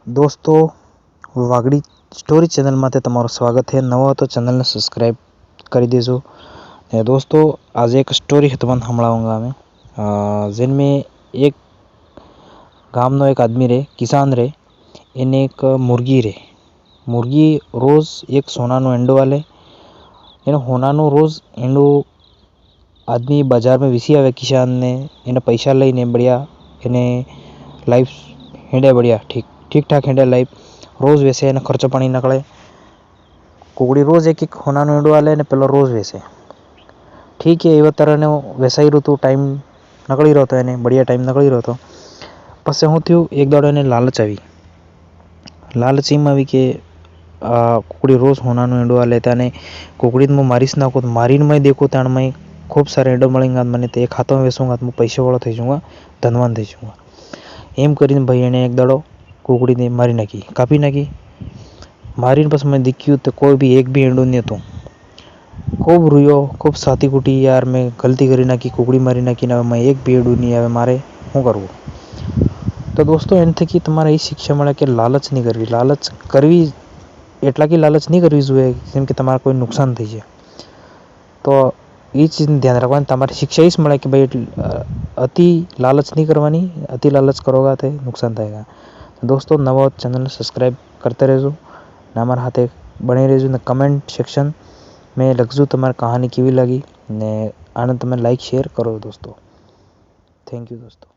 दोस्तों Wagdi story channel में तमारू स्वागत है। नवा तो चैनल ने सब्सक्राइब कर दीजो। दोस्तों आज एक स्टोरी है तुमने हमलाऊंगा मैं जिनमें एक गांव नो एक आदमी रे किसान रे इन्हें एक मुर्गी रोज एक सोना नो एंडो वाले इन होना नो रोज एंडो आदमी बाजार में विसी आवे किसान ने इन्हें पैसा लईने बढ़िया इन्हें लाइफ हेडे बढ़िया ठीक ठाक हेडे लाइफ रोज वैसे इन्हें खर्चो पानी नकले कुकड़ी रोज एक एक होना नो एंडो वाले ने पहला रोज वैसे ठीक है। इस तरह ने वैसा ही ऋतु टाइम नकली रहता है बढ़िया टाइम नकली रहता पसे हूँ थी एक दाड़ो ने लालची में भी के कुकड़ी रोज होना नो एंडो वाले ताने कुकड़ी में मारीस नाखो तो मारीन में देखो तान में खूब सारे एंडो मळेंगा मैंने तो एक हाथों में वेसूंगा तो पैसे वाला थी जाऊंगा धनवान थी जाऊंगा एम करीने भाई ने एक दाड़ो कुकड़ी ने मारी नाखी कापी नाखी मारीन बस मैं दिख्यू तो कोई भी एक भी एंडो नहीं तो खूब रोयो खूब साथी कुटी यार मैं गलती करी नाखी कुकड़ी मारी नाखी ना मैं एक भी एंडो नहीं आवे मारे हूँ करवो। तो दोस्तों एनथे कि तुम्हारे शिक्षा મળે કે લાલચ કરવી એટલા की लालच नहीं करवी જોઈએ જેમ કે તમારે કોઈ નુકસાન થઈ જાય તો એ ચીજનું ધ્યાન રાખવાનું તમારી शिक्षा इस મળે कि भाई अति लालच नहीं करवानी अति लालच करोगा तो नुकसान थाएगा। तो दोस्तों नवा चैनल सब्सक्राइब करते रहो ने हमारे हाथे बने रहो ने कमेंट सेक्शन में लखजो तुम्हारी कहानी केवी लगी ने आने तुम्हें लाइक शेयर करो दोस्तों। थैंक यू दोस्तों।